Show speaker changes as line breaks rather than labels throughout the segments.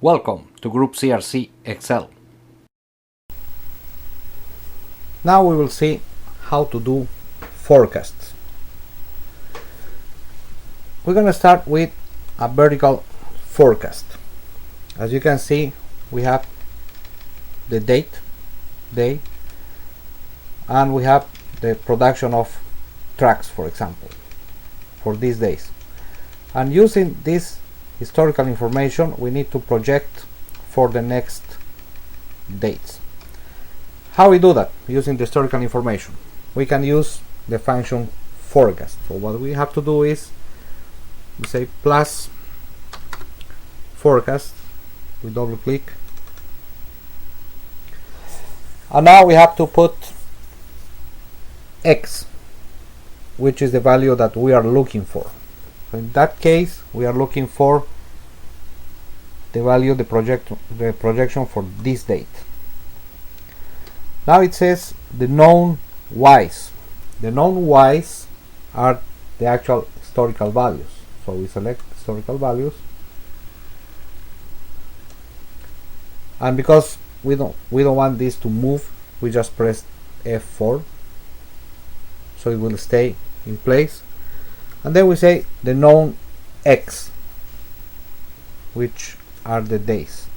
Welcome to Group CRC Excel.
Now we will see how to do forecasts. We're going to start with a vertical forecast. As you can see, we have the day, and we have the production of trucks, for example, for these days. And using this historical information, we need to project for the next dates. How we do that? Using the historical information. We can use the function forecast. So what we have to do is we say plus forecast, we double click, and now we have to put x, which is the value that we are looking for. So in that case, we are looking for the value, the projection for this date. Now it says the known y's. The known y's are the actual historical values. So we select historical values, and because we don't want this to move, we just press F4, so it will stay in place. And then we say the known x, which are the days.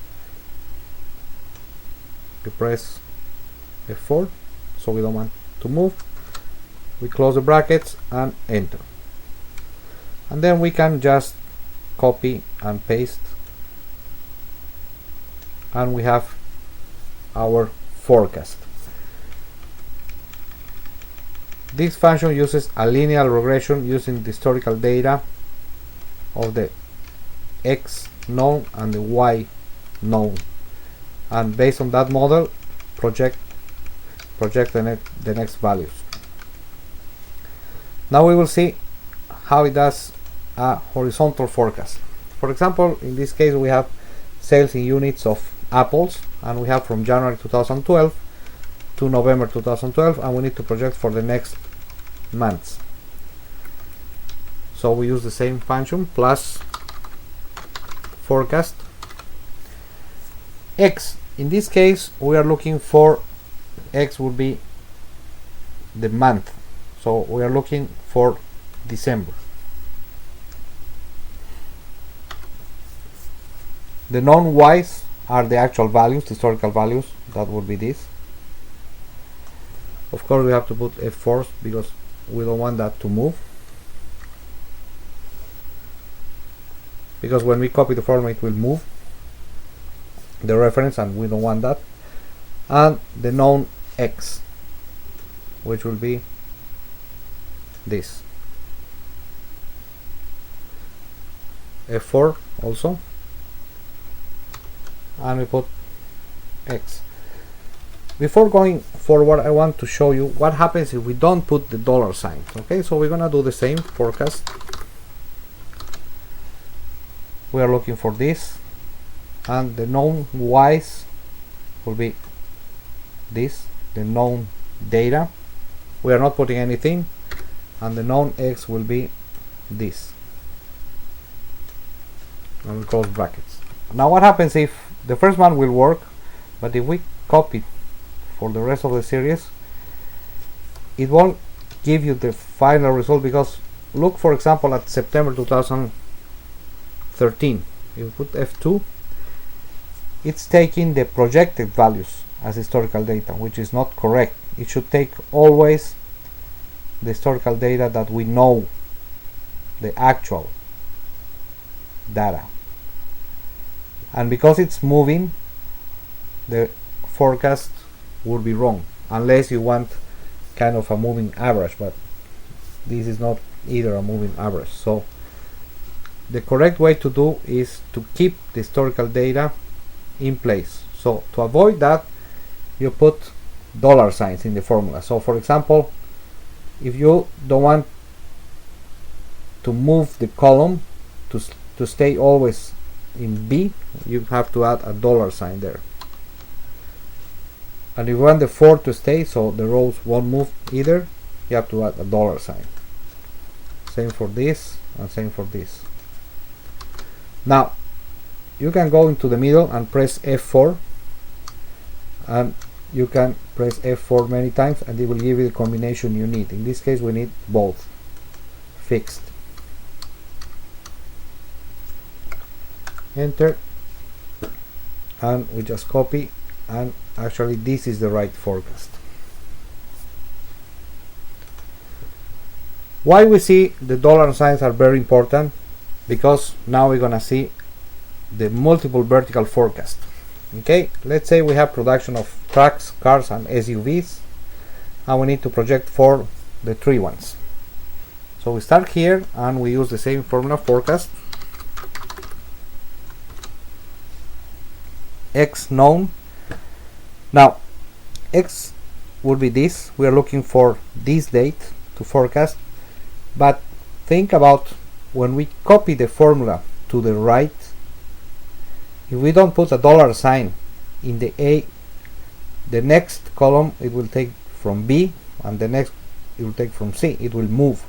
We press F4, so we don't want to move. We close the brackets and enter. And then we can just copy and paste, and we have our forecast. This function uses a linear regression using the historical data of the x known and the y known, and based on that model project the next values. Now we will see how it does a horizontal forecast. For example, in this case we have sales in units of apples, and we have from January 2012 to November 2012, and we need to project for the next months. So we use the same function, plus forecast x. In this case we are looking for x would be the month, so we are looking for December. The known y's are the actual values, the historical values, that would be this. Of course we have to put F4 because we don't want that to move, because when we copy the formula it will move the reference, and we don't want that. And the known x, which will be this. F4 also, and we put x. Before going forward, I want to show you what happens if we don't put the dollar sign. Okay, so we're gonna do the same forecast. We are looking for this, and the known y's will be this, the known data. We are not putting anything, and the known x will be this, and we close brackets. Now what happens if the first one will work, but if we copy for the rest of the series, it won't give you the final result, because look, for example, at September 2013. If you put F2, it's taking the projected values as historical data, which is not correct. It should take always the historical data that we know, the actual data. And because it's moving, the forecast would be wrong, unless you want kind of a moving average, but this is not either a moving average. So the correct way to do is to keep the historical data in place. So to avoid that, you put dollar signs in the formula. So for example, if you don't want to move the column to stay always in B, you have to add a dollar sign there. And if you want the 4 to stay, so the rows won't move either, you have to add a dollar sign. Same for this, and same for this. Now you can go into the middle and press F4, and you can press F4 many times and it will give you the combination you need. In this case we need both fixed. Enter, and we just copy, and actually this is the right forecast. Why we see the dollar signs are very important? Because now we're gonna see the multiple vertical forecast. Okay, let's say we have production of trucks, cars and SUVs, and we need to project for the three ones. So we start here and we use the same formula, forecast X known. Now X would be this, we are looking for this date to forecast, but think about when we copy the formula to the right, if we don't put a dollar sign in the A, the next column it will take from B, and the next it will take from C. It will move,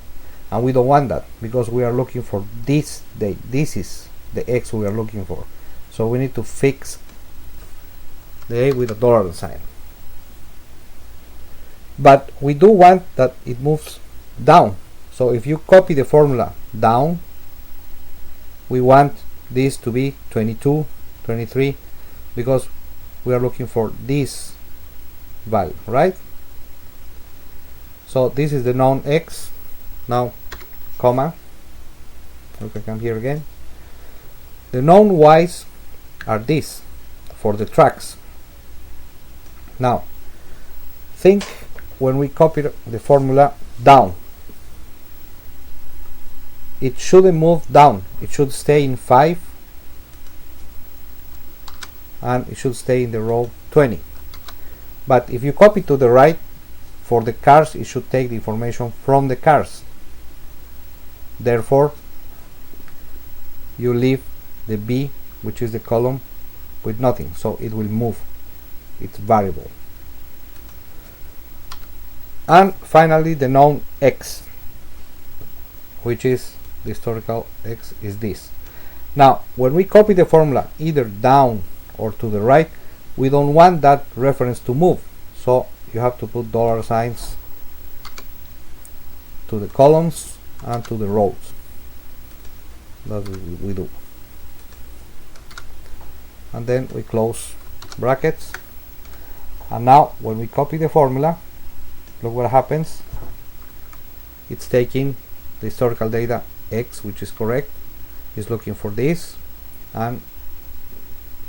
and we don't want that because we are looking for this date. This is the X we are looking for, so we need to fix the A with a dollar sign. But we do want that it moves down, so if you copy the formula down, we want this to be 22, 23, because we are looking for this value, right? So this is the known X. Now comma, we can come here again. The known Y's are this for the tracks. Now think when we copy the formula down, it shouldn't move down, it should stay in 5 and it should stay in the row 20. But if you copy to the right, for the cars it should take the information from the cars, therefore you leave the B, which is the column, with nothing, so it will move, it's variable. And finally the known X, which is the historical X, is this. Now when we copy the formula either down or to the right, we don't want that reference to move, so you have to put dollar signs to the columns and to the rows. That's what we do, and then we close brackets. And now when we copy the formula, look what happens. It's taking the historical data X, which is correct, is looking for this, and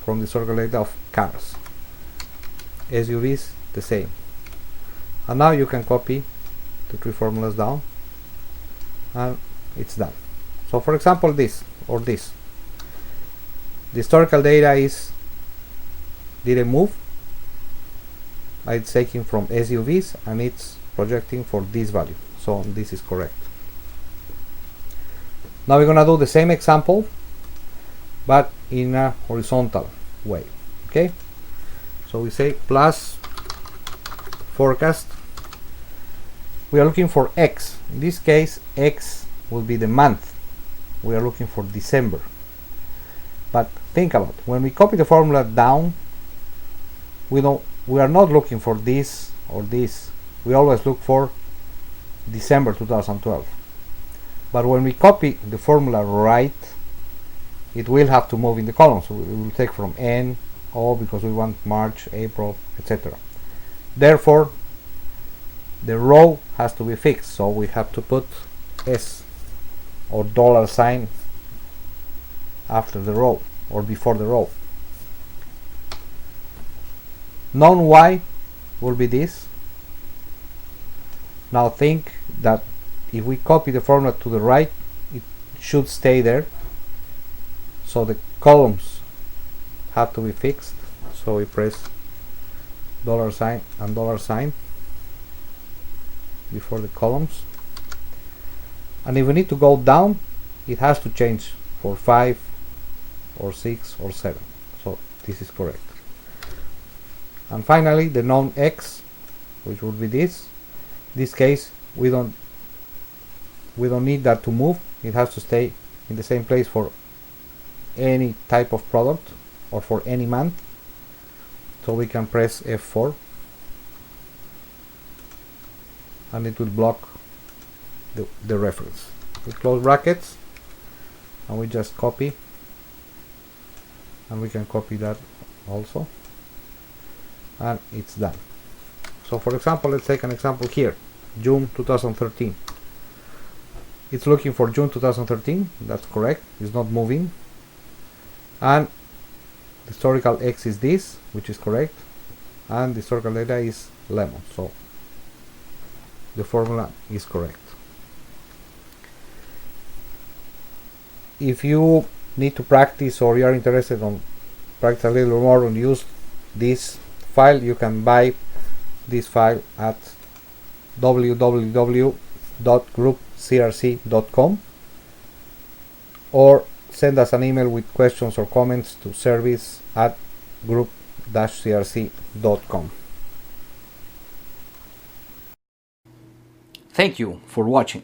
from the historical data of cars, SUVs the same. And now you can copy the three formulas down and it's done. So for example this or this, the historical data is didn't move, it's taking from SUVs and it's projecting for this value, so this is correct. Now we're gonna do the same example but in a horizontal way. Okay, so we say plus forecast, we are looking for X. In this case X will be the month, we are looking for December. But think about, when we copy the formula down, we are not looking for this or this, we always look for December 2012. But when we copy the formula right, it will have to move in the column, so we will take from N, O, because we want March, April, etc. Therefore the row has to be fixed, so we have to put S or dollar sign after the row or before the row. Known Y will be this. Now think that if we copy the formula to the right, it should stay there, so the columns have to be fixed, so we press dollar sign and dollar sign before the columns. And if we need to go down, it has to change for 5 or 6 or 7, so this is correct. And finally the known X, which would be this case we don't need that to move, it has to stay in the same place for any type of product or for any month. So we can press F4 and it will block the reference. We close brackets and we just copy, and we can copy that also, and it's done. So for example, let's take an example here, June 2013. It's looking for June 2013, that's correct, it's not moving, and the historical X is this, which is correct, and the historical data is lemon, so the formula is correct. If you need to practice, or you are interested on practice a little more and use this file, you can buy this file at www.groupcrc.com, or send us an email with questions or comments to service@group-crc.com.
Thank you for watching.